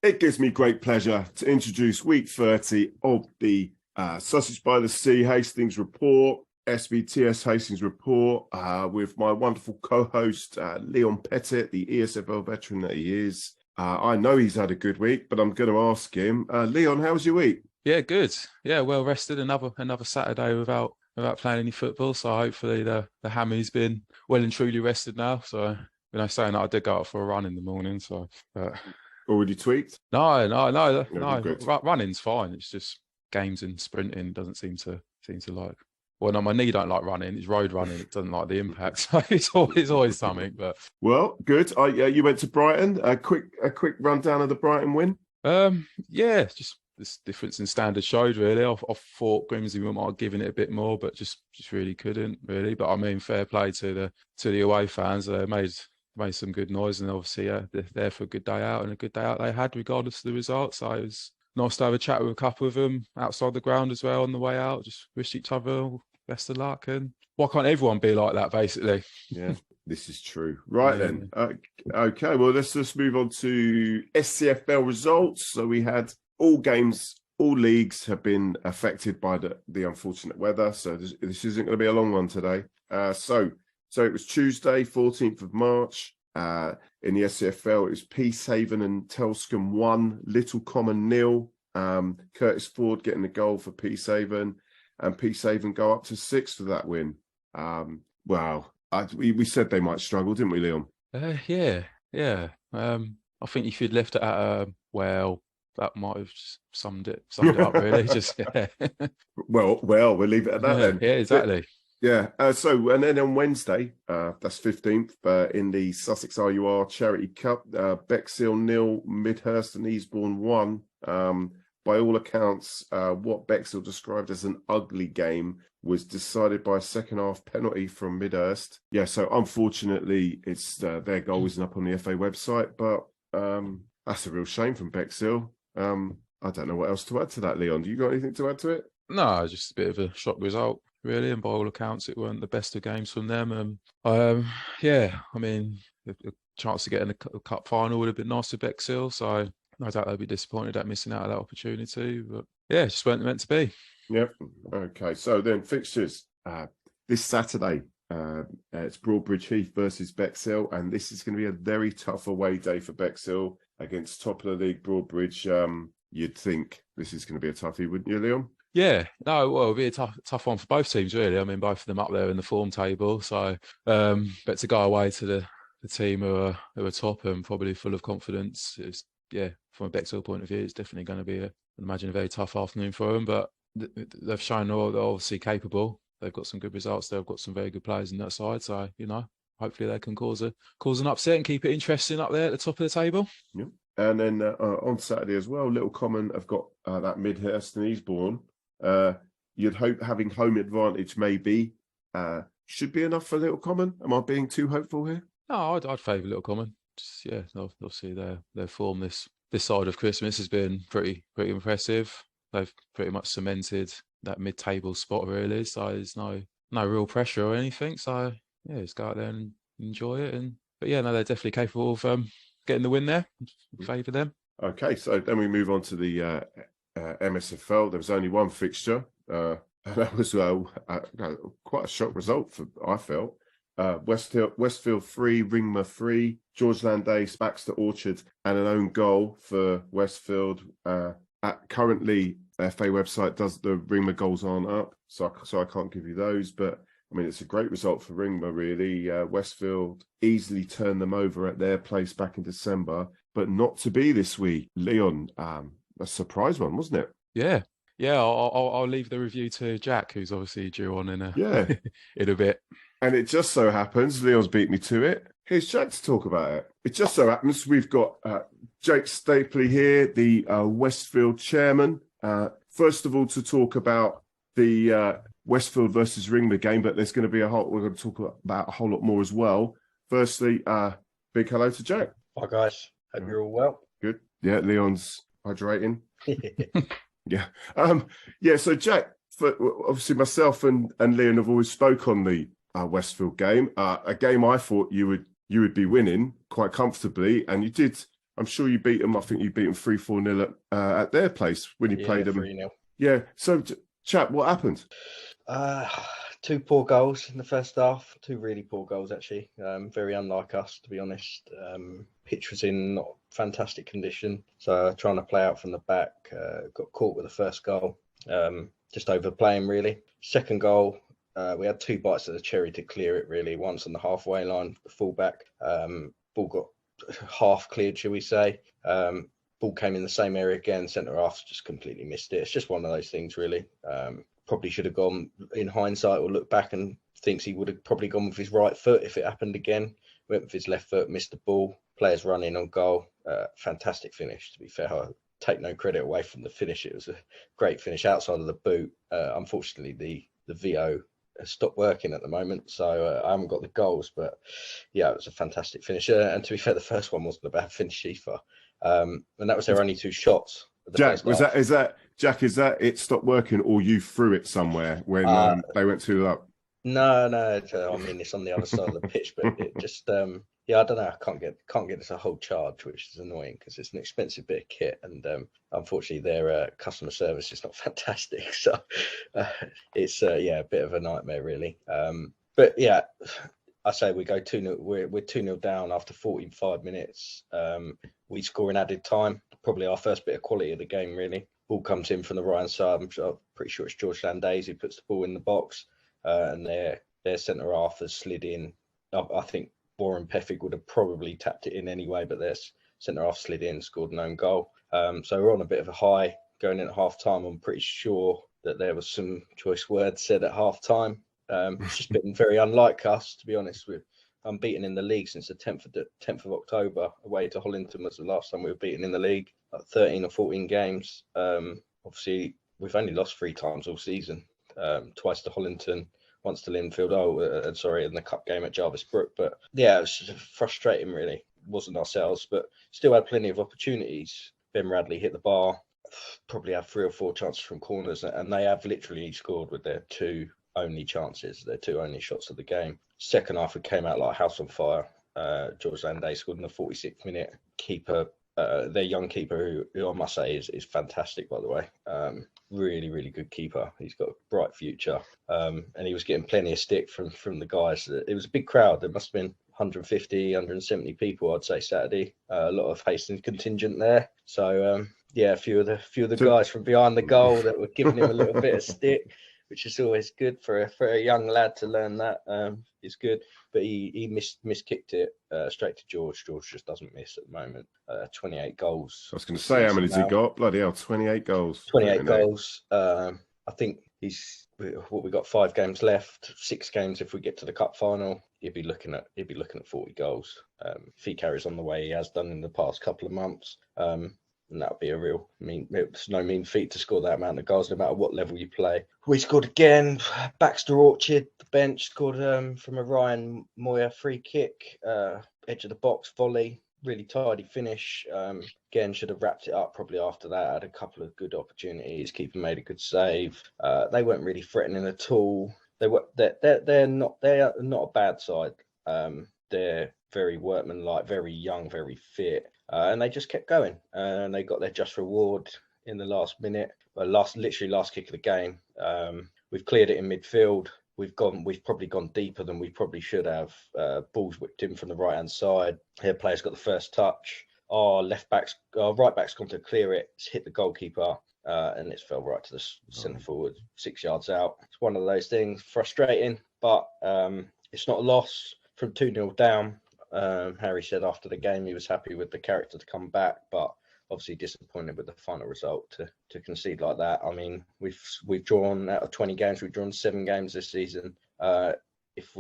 It gives me great pleasure to introduce week 30 of the Sussex by the Sea Hastings Report, SBTS Hastings Report, with my wonderful co-host, Leon Pettit, the ESFL veteran that he is. I know he's had a good week, but I'm going to ask him, Leon, how was your week? Yeah, good. Yeah, well rested. Another Saturday without playing any football. So hopefully the hammy's been well and truly rested now. So saying that I did go out for a run in the morning. So Already tweaked? no. Good. Running's fine. It's just games and sprinting doesn't seem to like. Well, no, my knee don't like running. It's road running. It doesn't like the impact. So it's always something. But well, good. You went to Brighton. A quick rundown of the Brighton win. Yeah, just this difference in standard showed really. I thought Grimsby might have given it a bit more, but just really couldn't really. But I mean, fair play to the away fans. They made some good noise, and obviously they're there for a good day out, and a good day out they had regardless of the results. So it was nice to have a chat with a couple of them outside the ground as well on the way out. Just wished each other best of luck, and why can't everyone be like that basically? Yeah. This is true. Right then. Okay, well, let's just move on to SCFL results. So we had all games, all leagues have been affected by the unfortunate weather. So this isn't going to be a long one today. So it was Tuesday, 14th of March. In the SCFL, it was Peacehaven and Telscombe 1, Little Common 0. Curtis Ford getting the goal for Peacehaven, and Peacehaven go up to 6 for that win. Wow. We said they might struggle, didn't we, Leon? Yeah. I think if you'd left it at well, that might have summed it up really. Just yeah. Well, we'll leave it at that then. Yeah, exactly. And then on Wednesday, that's 15th, in the Sussex RUR Charity Cup, Bexhill 0, Midhurst and Eastbourne 1. By all accounts, what Bexhill described as an ugly game was decided by a second-half penalty from Midhurst. Yeah, so unfortunately, it's their goal isn't up on the FA website, but that's a real shame from Bexhill. I don't know what else to add to that, Leon. Do you got anything to add to it? No, just a bit of a shock result, really, and by all accounts, it weren't the best of games from them. Yeah, I mean, the chance to get in a cup final would have been nice for Bexhill, so no doubt they'd be disappointed at missing out on that opportunity, but yeah, it just weren't meant to be. Yep. Okay, so then fixtures. This Saturday, it's Broadbridge Heath versus Bexhill, and this is going to be a very tough away day for Bexhill against top of the league Broadbridge. You'd think this is going to be a toughie, wouldn't you, Leon? Yeah, no, well, it'll be a tough one for both teams, really. I mean, both of them up there in the form table, so but to go away to the team who are top and probably full of confidence, from a Bexhill point of view, it's definitely going to be, I imagine, a very tough afternoon for them. But they've shown they're obviously capable. They've got some good results. They've got some very good players in that side. So hopefully they can cause an upset and keep it interesting up there at the top of the table. Yeah. And then on Saturday as well, Little Common have got that Midhurst and Eastbourne. You'd hope having home advantage maybe should be enough for Little Common. Am I being too hopeful here? No, I'd favour Little Common. Obviously their form this side of Christmas has been pretty impressive. They've pretty much cemented that mid-table spot really, so there's no real pressure or anything. So yeah, just go out there and enjoy it. But yeah, no, they're definitely capable of getting the win there. Favour them. Okay, so then we move on to the MSFL. There was only one fixture, and that was quite a shock result I felt. Westfield 3, Ringmer 3, George Landace, Baxter Orchard, and an own goal for Westfield. Currently, FA website does the Ringmer goals aren't up, so I can't give you those. But I mean, it's a great result for Ringmer, really. Westfield easily turned them over at their place back in December, but not to be this week. Leon, a surprise one, wasn't it? Yeah. I'll leave the review to Jack, who's obviously due on in a bit. And it just so happens, Leon's beat me to it. Here's Jack to talk about it. It just so happens we've got Jack Stapley here, the Westfield chairman. First of all, to talk about the Westfield versus Ringmer game, but there's going to be we're going to talk about a whole lot more as well. Firstly, big hello to Jack. Hi guys, hope you're all well. Good. Yeah, Leon's hydrating. Yeah. So Jack, obviously myself and Leon have always spoke on the Westfield game, a game I thought you would be winning quite comfortably, and you did I'm sure you beat them. I think you beat them 3-4-0 at their place when you played them. 3-0. Yeah. So, chap, what happened? Two poor goals in the first half. Two really poor goals, actually. Very unlike us, to be honest. Pitch was in not fantastic condition, so trying to play out from the back, got caught with the first goal. Just overplaying, really. Second goal, we had two bites of the cherry to clear it, really. Once on the halfway line, the fullback. Ball got half cleared, shall we say. Ball came in the same area again. Centre half just completely missed it. It's just one of those things, really. Probably should have gone, in hindsight, or look back and thinks he would have probably gone with his right foot if it happened again. Went with his left foot, missed the ball. Players running on goal. Fantastic finish, to be fair. I take no credit away from the finish. It was a great finish outside of the boot. Unfortunately, the VO has stopped working at the moment, so I haven't got the goals. But yeah, it was a fantastic finish. And to be fair, the first one wasn't a bad finish either. And that was their only two shots. Jack, is that it stopped working, or you threw it somewhere when they went too low? No. I mean, it's on the other side of the pitch, but it just, I don't know. I can't get this a whole charge, which is annoying because it's an expensive bit of kit, and unfortunately, their customer service is not fantastic. So it's a bit of a nightmare, really. But yeah, I say we go 2-0. We're 2-0 down after 45 minutes. We score in added time. Probably our first bit of quality of the game, really. Ball comes in from the right hand side. I'm pretty sure it's George Landays who puts the ball in the box, and their centre half has slid in. I think Warren Peffig would have probably tapped it in anyway, but their centre half slid in, scored an own goal. So we're on a bit of a high going in at half time. I'm pretty sure that there was some choice words said at half time. It's just been very unlike us, to be honest. We're unbeaten in the league since the 10th of October. Away to Hollington was the last time we were beaten in the league. 13 or 14 games. Obviously, we've only lost 3 times all season. Twice to Hollington, once to Linfield. In the cup game at Jarvis Brook. But yeah, it was just frustrating, really. It wasn't ourselves, but still had plenty of opportunities. Ben Radley hit the bar. Probably had 3 or 4 chances from corners, and they have literally scored with their 2 only chances, their 2 only shots of the game. Second half, it came out like a house on fire. George Landay scored in the 46th minute. Keeper, their young keeper, who I must say is fantastic, by the way. Really, really good keeper. He's got a bright future. And he was getting plenty of stick from the guys. It was a big crowd. There must have been 150, 170 people, I'd say, Saturday. A lot of Hastings contingent there. So, a few of the guys from behind the goal that were giving him a little bit of stick, which is always good for a young lad to learn that. Is good, but he miskicked it straight to George. George just doesn't miss at the moment. 28 goals. I was going to say, how many's he got? Bloody hell, 28 goals. 28 goals. I think we got 5 games left, 6 games if we get to the cup final. He'd be looking at 40 goals. If he carries on the way he has done in the past couple of months. And that would be a real it's no mean feat to score that amount of goals, no matter what level you play. We scored again. Baxter Orchard, the bench, scored from a Ryan Moyer free kick, edge of the box volley, really tidy finish. Again, should have wrapped it up probably after that. Had a couple of good opportunities. Keeper made a good save. They weren't really threatening at all. They're not a bad side. They're very workmanlike, very young, very fit. And they just kept going, and they got their just reward in the last minute. Last kick of the game. We've cleared it in midfield. We've probably gone deeper than we probably should have. Balls whipped in from the right hand side. Their players got the first touch. Our right back's gone to clear it. It's hit the goalkeeper, and it's fell right to the centre forward, 6 yards out. It's one of those things, frustrating, but it's not a loss from 2-0 down. Harry said after the game he was happy with the character to come back, but obviously disappointed with the final result to concede like that. I mean, we've drawn out of 20 games, we've drawn 7 games this season. If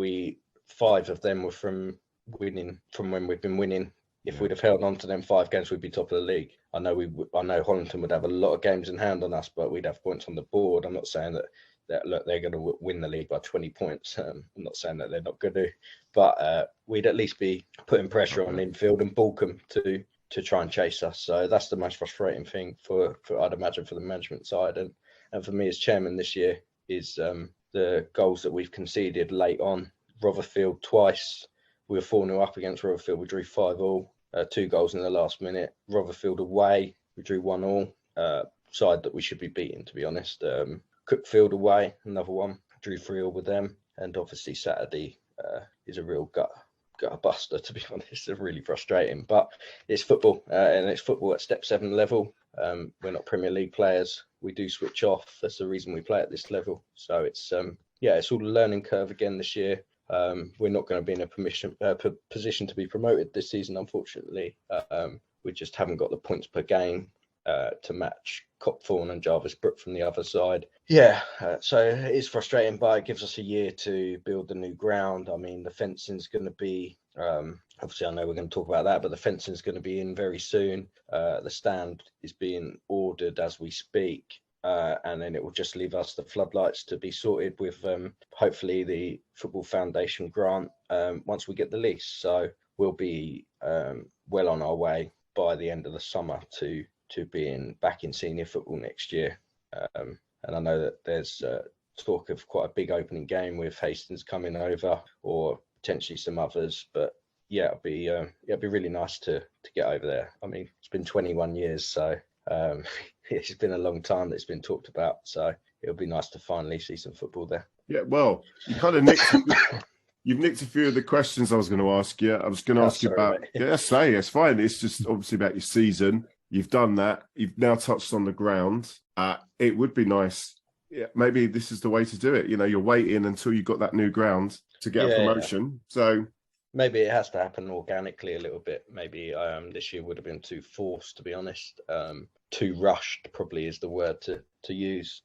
5 of them were from when we've been winning. If we'd have held on to them 5 games, we'd be top of the league. I know Hollington would have a lot of games in hand on us, but we'd have points on the board. I'm not saying that look, they're going to win the league by 20 points. I'm not saying that they're not going to, but we'd at least be putting pressure on infield and Balcombe to try and chase us. So that's the most frustrating thing for I'd imagine for the management side and for me as chairman this year is the goals that we've conceded late on. Rotherfield twice. We were 4-0 up against Rotherfield. We drew 5-5. 2 goals in the last minute. Rotherfield away, we drew 1-1. Side that we should be beating, to be honest. Cookfield away, another one, drew 3-3 with them. And obviously Saturday is a real gut buster, to be honest. It's really frustrating, but it's football, and it's football at step 7 level. We're not Premier League players. We do switch off. That's the reason we play at this level. So it's it's all a learning curve again this year. We're not going to be in a position to be promoted this season, unfortunately. We just haven't got the points per game to match Copthorne and Jarvis Brook from the other side. So it is frustrating, but it gives us a year to build the new ground. I mean, the fencing's going to be, obviously I know we're going to talk about that, but the fencing's going to be in very soon. The stand is being ordered as we speak. And then it will just leave us the floodlights to be sorted with hopefully the Football Foundation grant once we get the lease. So we'll be well on our way by the end of the summer to being back in senior football next year. And I know that there's talk of quite a big opening game with Hastings coming over, or potentially some others. But yeah, it'd be really nice to get over there. I mean, it's been 21 years, so it's been a long time that it's been talked about. So it'll be nice to finally see some football there. Yeah, well, you kind of you've nicked a few of the questions I was going to ask you. I was going to ask you about, it's fine. It's just obviously about your season. You've done that. You've now touched on the ground. It would be nice. Yeah, maybe this is the way to do it. You know, you're waiting until you've got that new ground to get a promotion. So maybe it has to happen organically a little bit. Maybe this year would have been too forced, to be honest. Too rushed probably is the word to use.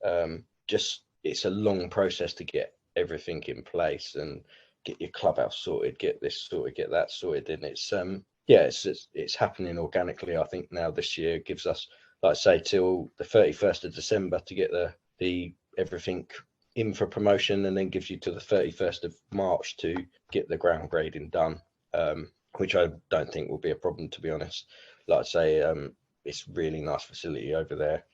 Just it's a long process to get everything in place and get your clubhouse sorted, get this sorted, get that sorted. And it's happening organically. I think now this year gives us, like I say, till the 31st of December to get the everything in for promotion, and then gives you to the 31st of March to get the ground grading done, which I don't think will be a problem, to be honest. Like I say, it's really nice facility over there.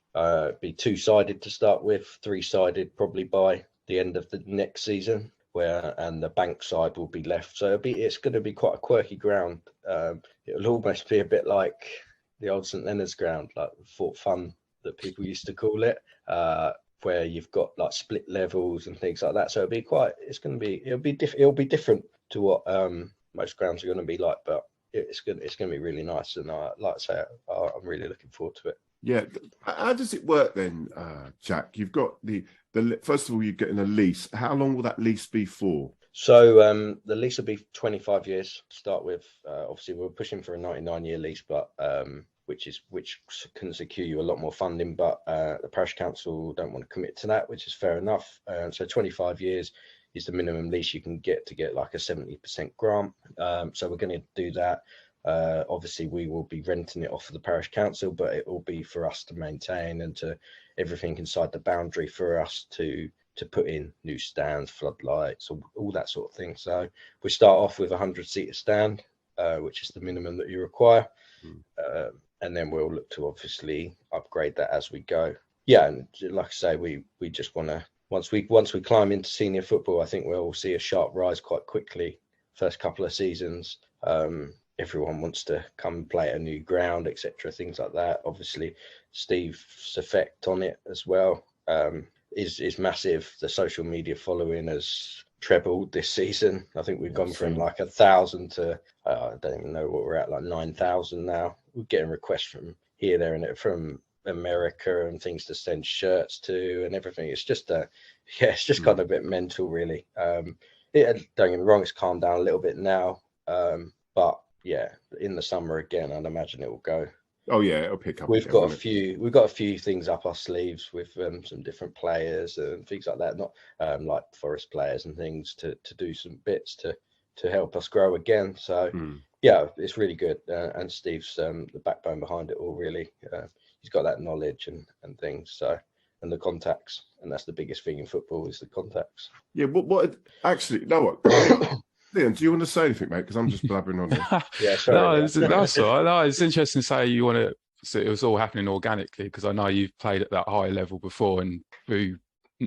Be 2-sided to start with, 3-sided probably by the end of the next season, and the bank side will be left. So it's going to be quite a quirky ground. It'll almost be a bit like the old St Leonard's ground, like Fort Fun that people used to call it, where you've got like split levels and things like that. So it'll be different to what most grounds are going to be like, but it's going to be really nice. And like I say, I'm really looking forward to it. Yeah. How does it work then, Jack? You've got the first of all, you're getting a lease. How long will that lease be for? So the lease will be 25 years to start with. Obviously, we're pushing for a 99-year lease, but which can secure you a lot more funding. But the parish council don't want to commit to that, which is fair enough. So 25 years is the minimum lease you can get to get like a 70% grant. So we're going to do that. Obviously, we will be renting it off of the parish council, but it will be for us to maintain and to everything inside the boundary for us to put in new stands, floodlights, all that sort of thing. So we start off with a 100-seater stand, which is the minimum that you require. And then we'll look to obviously upgrade that as we go. Yeah, and like I say, we just want to, once we climb into senior football, I think we'll see a sharp rise quite quickly. First couple of seasons, everyone wants to come play at a new ground, etc., things like that. Obviously, Steve's effect on it as well is massive. The social media following has trebled this season. I think we've gone from like 1,000 to I don't even know what we're at, like 9,000 now. We're getting requests from here, there, and from America and things to send shirts to and everything. It's just kind of a bit mental, really. Don't get me wrong, it's calmed down a little bit now, but yeah, in the summer again, I'd imagine it will go. Oh yeah, it'll pick up. We've got a few things up our sleeves with some different players and things like that. Not like Forest players and things to do some bits to help us grow again. So yeah, it's really good. And Steve's the backbone behind it all. Really, he's got that knowledge and things. So and the contacts, and that's the biggest thing in football is the contacts. Yeah. What actually? No. What? Liam, do you want to say anything, mate? Because I'm just blabbering on here. Yeah, sorry. That's all right. No, it's interesting to say you want to. So it was all happening organically because I know you've played at that high level before, and through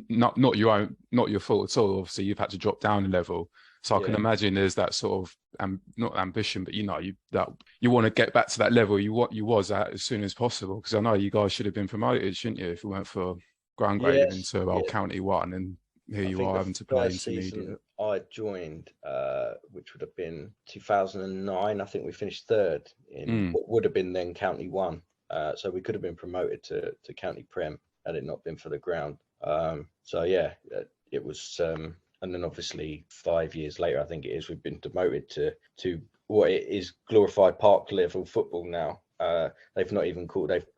not your fault at all. Obviously, you've had to drop down a level. So I can imagine there's that sort of not ambition, but you want to get back to that level you was at as soon as possible. Because I know you guys should have been promoted, shouldn't you, if it weren't for downgraded into County One, and here you are having to play intermediate. I joined, which would have been 2009. I think we finished third in what would have been then County One. So we could have been promoted to County Prem had it not been for the ground. So yeah, it was. And then obviously 5 years later, I think it is, we've been demoted to what it is glorified park level football now. They've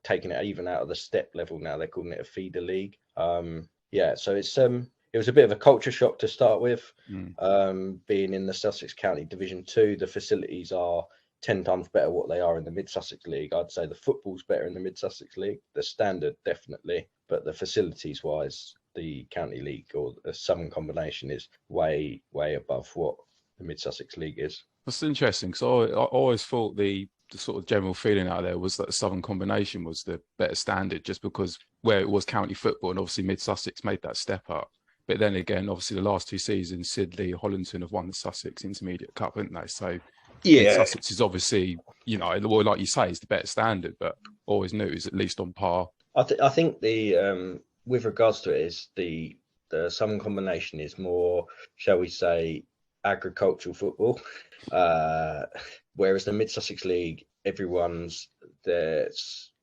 taken it even out of the step level now. They're calling it a feeder league. So it's it was a bit of a culture shock to start with. Being in the Sussex County Division 2, the facilities are 10 times better what they are in the Mid Sussex League. I'd say the football's better in the Mid Sussex League. The standard definitely, but the facilities wise, the County League or the Southern Combination is way above what the Mid Sussex League is. That's interesting, because I always thought the sort of general feeling out there was that the Southern Combination was the better standard, just because where it was county football, and obviously Mid Sussex made that step up. But then again, obviously the last 2 seasons, Sidley, Hollington have won the Sussex Intermediate Cup, haven't they? So Mid Sussex is obviously, like you say, is the better standard, but always knew it was at least on par. I think the with regards to it, is the Southern Combination is more, shall we say, agricultural football, whereas the Mid Sussex League, everyone's the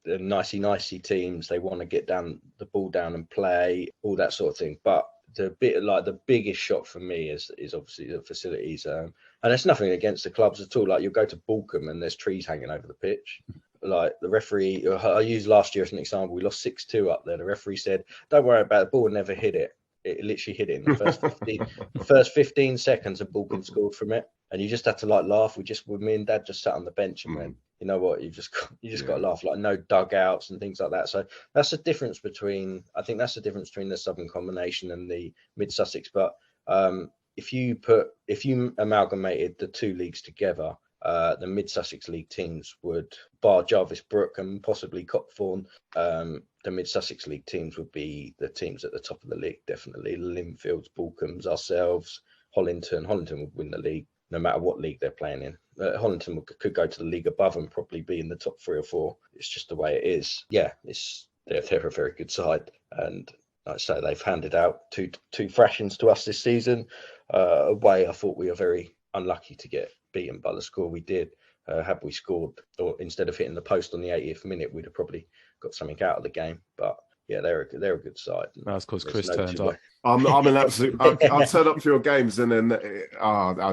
nicey teams. They want to get the ball down and play, all that sort of thing. But the biggest shock for me is obviously the facilities, and it's nothing against the clubs at all. Like, you'll go to Balcombe and there's trees hanging over the pitch. Like, the referee, I used last year as an example, we lost 6-2 up there. The referee said, "Don't worry about it, the ball, never hit it." It literally hit it in the first 15 seconds, and Balcombe scored from it. And you just had to laugh. Me and Dad just sat on the bench and went, you know what, you just got to laugh. Like, no dugouts and things like that. So that's the difference between the Southern Combination and the Mid Sussex. But if you amalgamated the 2 leagues together, the Mid Sussex League teams would, bar Jarvis Brook and possibly Copthorne, the Mid Sussex League teams would be the teams at the top of the league, definitely. Linfields, Balcombes, ourselves, Hollington would win the league, no matter what league they're playing in. Hollington could go to the league above and probably be in the top 3 or 4. It's just the way it is. Yeah, they're a very good side. And like I say, they've handed out two thrashings to us this season. Away, I thought we were very unlucky to get beaten by the score we did. Had we scored, or instead of hitting the post on the 80th minute, we'd have probably got something out of the game. But yeah, they're a good side. That's because Chris turned up. I'm an absolute. I'll turn up for your games, and then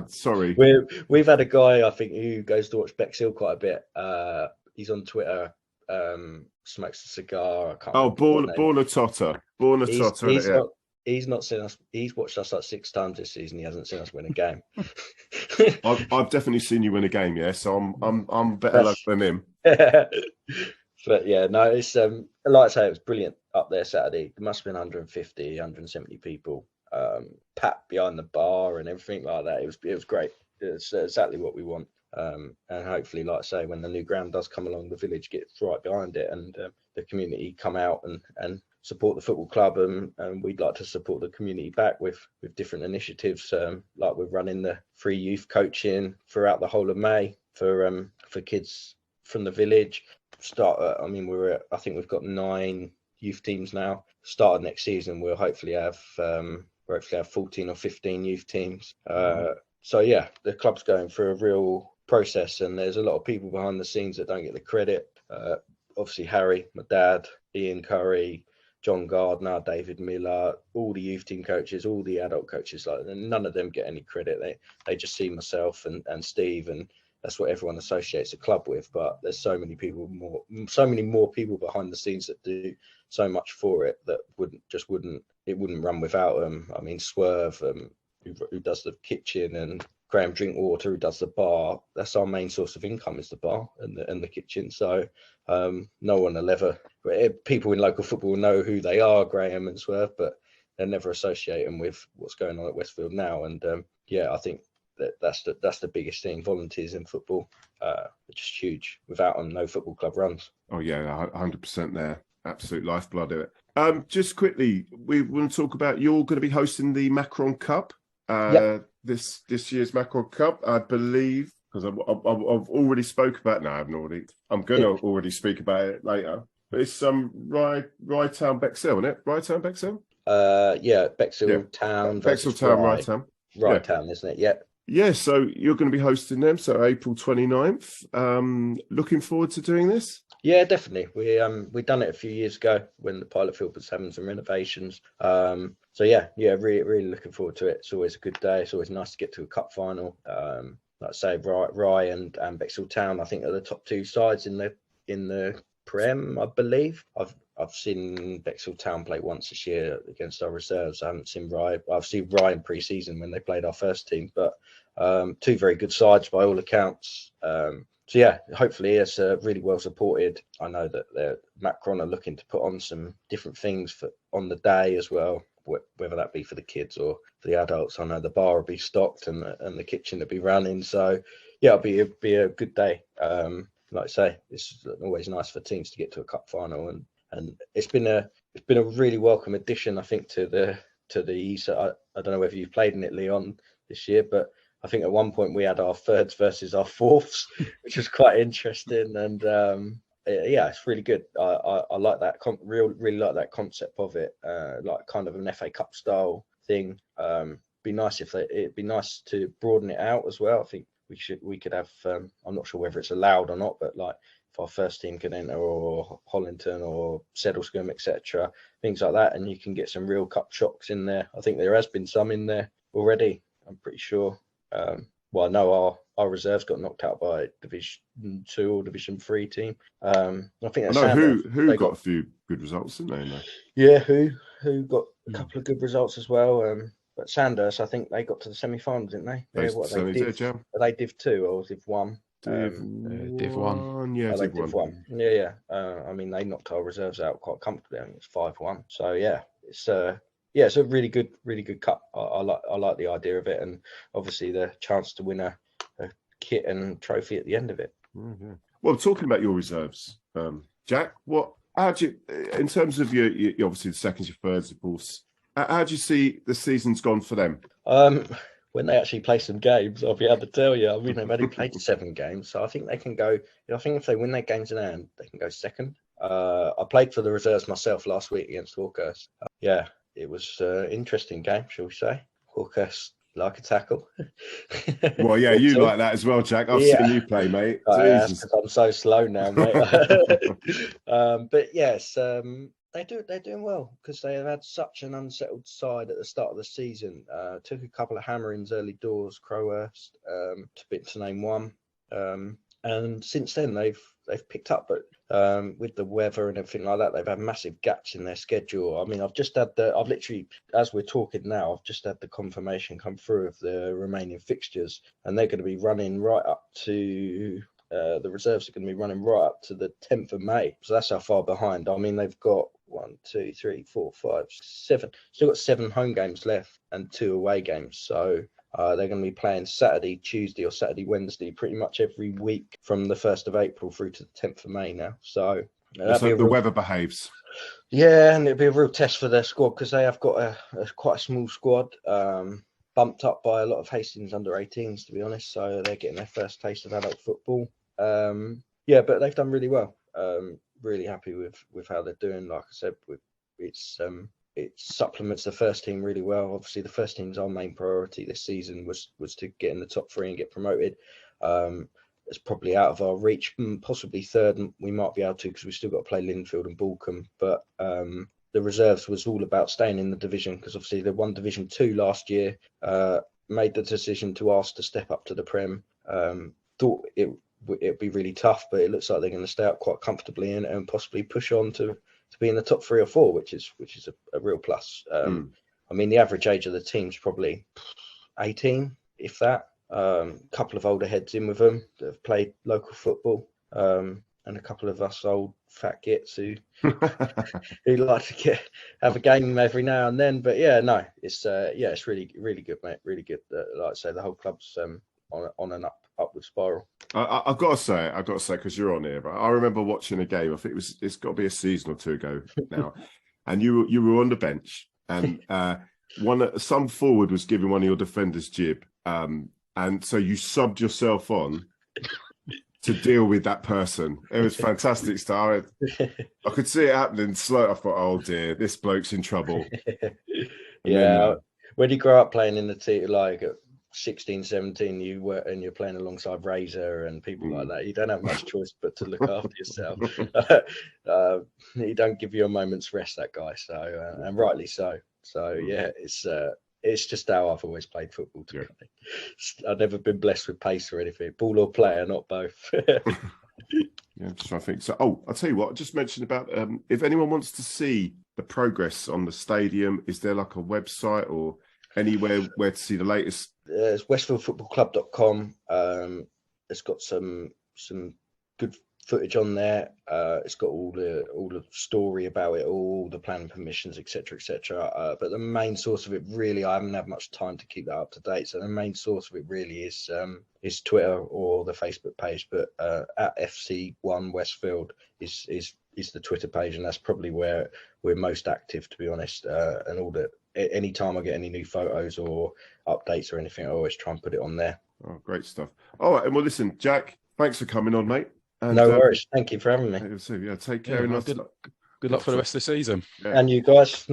sorry. We've had a guy, I think, who goes to watch Bexhill quite a bit. He's on Twitter. Smokes a cigar. I can't Borna Totter. He's not seen us. He's watched us like 6 times this season. He hasn't seen us win a game. I've definitely seen you win a game, yeah. So I'm better luck than him. But yeah, no, it's like I say, it was brilliant up there Saturday. There must have been 150, 170 people, packed behind the bar and everything like that. It was great. It's exactly what we want. And hopefully, like I say, when the new ground does come along, the village gets right behind it, and the community come out and support the football club, and we'd like to support the community back with different initiatives, like we're running the free youth coaching throughout the whole of May for kids from the village. I think we've got 9 youth teams now. Start of next season, we'll hopefully have 14 or 15 youth teams. So yeah, the club's going through a real process, and there's a lot of people behind the scenes that don't get the credit. Obviously Harry, my dad, Ian Curry, John Gardner, David Miller, all the youth team coaches, all the adult coaches, none of them get any credit. They just see myself and Steve, and that's what everyone associates the club with. But there's so many more people behind the scenes that do so much for it that wouldn't run without them. I mean, Swerve, who does the kitchen, and Graham Drinkwater, who does the bar. That's our main source of income, is the bar and the kitchen. So no one will ever, people in local football know who they are, Graham and Swerve, but they'll never associate them with what's going on at Westfield now. And I think that's the biggest thing. Volunteers in football are just huge. Without them, no football club runs. Oh yeah, 100% there. Absolute lifeblood of it. Just quickly, we want to talk about, you're going to be hosting the MACRON Cup. Yep. this year's Macron Cup, I believe, because I've already spoke about. No, I haven't already. I'm going to already speak about it later. But it's Rye Town Bexhill, isn't it? Rye Town Bexhill. Yeah, Bexhill Town versus Bexhill Town, Rye Town. Rye Town, isn't it? Yeah. Yeah, so you're going to be hosting them, so April 29th. Looking forward to doing this? Yeah, definitely. We done it a few years ago when the pilot field was having some renovations. So yeah, really looking forward to it. It's always a good day. It's always nice to get to a cup final. Like I say, Rye and Bexhill Town, I think, are the top two sides in the Prem, I believe. I've seen Bexhill Town play once this year against our reserves. I haven't seen Rye. I've seen Rye in pre-season when they played our first team, but two very good sides by all accounts. So yeah, hopefully it's really well supported. I know that MACRON are looking to put on some different things on the day as well, whether that be for the kids or for the adults. I know the bar will be stocked and the kitchen will be running. So yeah, it'll be a good day. Like I say, it's always nice for teams to get to a cup final, and it's been a really welcome addition, I think, to the East. I don't know whether you've played in it, Leon, this year, but I think at one point we had our thirds versus our fourths, which was quite interesting. And yeah, it's really good. I like that. Really like that concept of it, like kind of an FA Cup style thing. It'd be nice to broaden it out as well. I think we could have. I'm not sure whether it's allowed or not, but like if our first team can enter, or Hollington or Settlescombe, etc., things like that, and you can get some real cup shocks in there. I think there has been some in there already. I'm pretty sure. Well, I know our reserves got knocked out by Division 2 or Division 3 team. I think that's who got a few good results, didn't they? Yeah, who got a couple of good results as well. But Sandhurst, I think they got to the semi-final, didn't they? They Div 2 or Div 1? Div 1. Yeah, Div 1. Yeah. I mean, they knocked our reserves out quite comfortably. I think it's 5-1. So yeah, it's a really good cup. I like the idea of it, and obviously the chance to win a kit and trophy at the end of it. Mm-hmm. Well, talking about your reserves, Jack, how do you, in terms of your obviously the seconds, your thirds, of course, how do you see the season's gone for them? When they actually play some games, I'll be able to tell you. I mean, they've only played 7 games, so I think they can go. I think if they win their games in hand, they can go second. I played for the reserves myself last week against Hawkhurst. Yeah, it was an interesting game, shall we say. Hawkhurst like a tackle. Well, yeah, you like that as well, Jack. I've seen you play, mate. Because I'm so slow now, mate. But yes, they're doing well because they have had such an unsettled side at the start of the season. Took a couple of hammerings early doors, Crowhurst, to name one. And since then they've picked up, but with the weather and everything like that, they've had massive gaps in their schedule. I mean, I've literally, as we're talking now, I've just had the confirmation come through of the remaining fixtures, and they're going to be running right up to the reserves are going to be running right up to the 10th of May. So that's how far behind. I mean, they've got 1, 2, 3, 4, 5, 7. Still got 7 home games left and 2 away games. So they're going to be playing Saturday, Tuesday, or Saturday, Wednesday, pretty much every week from the 1st of April through to the 10th of May now. So the weather behaves. Yeah, and it'll be a real test for their squad because they have got quite a small squad, bumped up by a lot of Hastings under 18s, to be honest. So they're getting their first taste of adult football. Yeah, but they've done really well. Really happy with how they're doing. Like I said, it supplements the first team really well. Obviously, the first team's our main priority this season was to get in the top 3 and get promoted. It's probably out of our reach, possibly third. We might be able to because we've still got to play Linfield and Balcombe. But the reserves was all about staying in the division because obviously they won Division 2 last year. Made the decision to ask to step up to the Prem. Thought it'd be really tough, but it looks like they're going to stay up quite comfortably and possibly push on to be in the top 3 or 4, which is a real plus. I mean, the average age of the team's probably 18, if that. Couple of older heads in with them that have played local football, and a couple of us old fat gits who like to have a game every now and then. But yeah, no, it's really, really good, mate. Really good. Like I say, the whole club's on an upward spiral. I've got to say, because you're on here, but I remember watching a game. I think it's got to be a season or 2 ago now, and you were on the bench, and some forward was giving one of your defenders jib, And so you subbed yourself on to deal with that person. It was fantastic stuff. I could see it happening slow. I thought, oh dear, this bloke's in trouble. Yeah, when you grow up playing in the team, like at 16, 17, you're playing alongside Razor and people like that. You don't have much choice but to look after yourself. He don't give you a moment's rest, that guy. So and rightly so. So yeah, it's just how I've always played football. To be honest, I've never been blessed with pace or anything. Ball or player, not both. Yeah, I'm just trying to think. So, I'll tell you what. I just mentioned about if anyone wants to see the progress on the stadium, is there like a website or anywhere where to see the latest? It's westfieldfootballclub.com. It's got some good footage on there. It's got all the story about it, all the planning permissions, etc., etc. But the main source of it, really, I haven't had much time to keep that up to date. So the main source of it really is Twitter or the Facebook page. But at FC1 Westfield is the Twitter page, and that's probably where we're most active, to be honest. And all the anytime I get any new photos or updates or anything, I always try and put it on there. Oh, great stuff. All right, and well, listen, Jack, thanks for coming on, mate. And, no worries. Thank you for having me. Yeah, take care. Yeah, good luck for the rest of the season. Yeah. And you guys,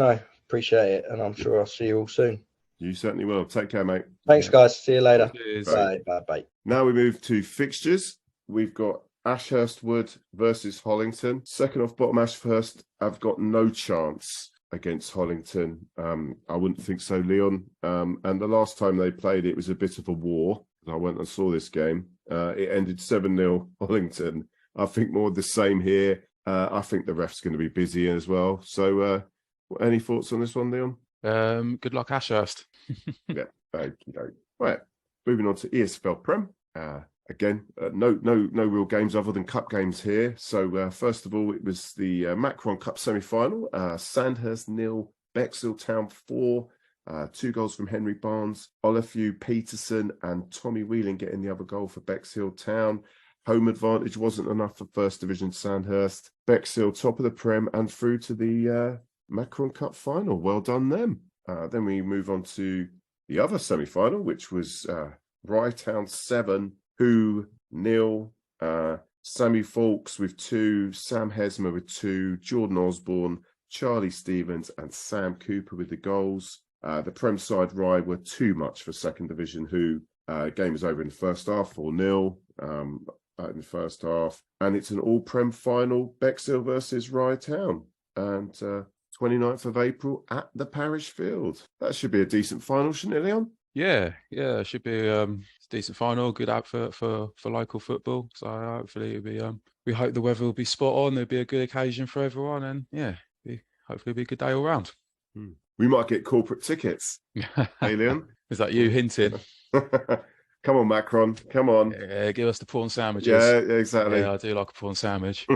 appreciate it. And I'm sure I'll see you all soon. You certainly will. Take care, mate. Thanks, guys. See you later. Cheers. Bye. Bye. Now we move to fixtures. We've got Ashurst Wood versus Hollington. Second off bottom, Ashurst have got no chance against Hollington. I wouldn't think so, Leon. And the last time they played, it was a bit of a war. I went and saw this game. It ended 7-0 Hollington. I think more of the same here. I think the ref's going to be busy as well. So any thoughts on this one, Leon? Good luck, Ashurst. Yeah, right. Moving on to ESFL Prem. Again, no real games other than cup games here. So first of all, it was the Macron Cup semi-final. Sandhurst 0, Bexhill Town 4. 2 goals from Henry Barnes, Oliver Peterson and Tommy Wheeling getting the other goal for Bexhill Town. Home advantage wasn't enough for First Division Sandhurst. Bexhill top of the Prem and through to the Macron Cup final. Well done them. Then we move on to the other semi-final, which was Rye Town 7, Who 0, Sammy Fawkes with 2, Sam Hesmer with 2, Jordan Osborne, Charlie Stevens and Sam Cooper with the goals. The Prem side Rye were too much for Second Division Who. Game was over in the first half, 4-0 in the first half. And it's an all-Prem final, Bexhill versus Rye Town. And 29th of April at the Parish Field. That should be a decent final, shouldn't it, Leon? Yeah, it should be a decent final, good outfit for local football. So hopefully it'll be, we hope the weather will be spot on. There'll be a good occasion for everyone. And hopefully it'll be a good day all round. We might get corporate tickets. Hey, Leon? Is that you hinting? Come on, Macron. Come on. Yeah, give us the prawn sandwiches. Yeah, exactly. Yeah, I do like a prawn sandwich.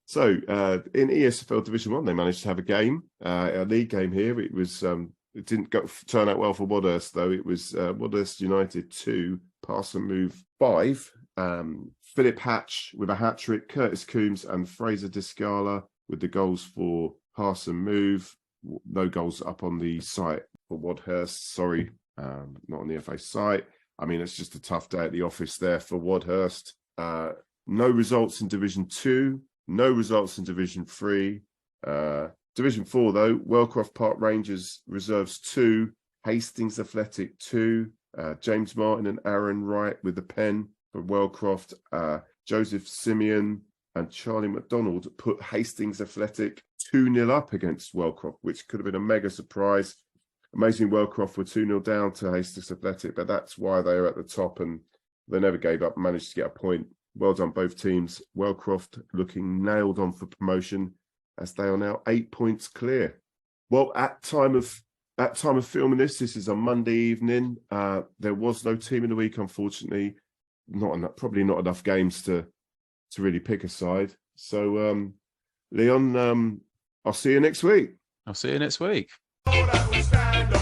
So in ESFL Division 1, they managed to have a game, a league game here. It was it didn't turn out well for Wadhurst, though. It was Wadhurst United 2, Parson Move 5. Philip Hatch with a hat-trick, Curtis Coombs and Fraser Discala with the goals for Parson Move. No goals up on the site for Wadhurst. Sorry, not on the FA site. I mean, it's just a tough day at the office there for Wadhurst. No results in Division 2. No results in Division 3. Division 4, though, Wellcroft Park Rangers Reserves 2, Hastings Athletic 2, James Martin and Aaron Wright with the pen for Wellcroft. Joseph Simeon and Charlie McDonald put Hastings Athletic 2-0 up against Wellcroft, which could have been a mega surprise. Amazing Wellcroft were 2-0 down to Hastings Athletic, but that's why they are at the top and they never gave up and managed to get a point. Well done, both teams. Wellcroft looking nailed on for promotion as they are now 8 points clear. Well, at time of filming this is a Monday evening. There was no team in the week, unfortunately. Probably not enough games to really pick a side. So, Leon, I'll see you next week. I'll see you next week. That we stand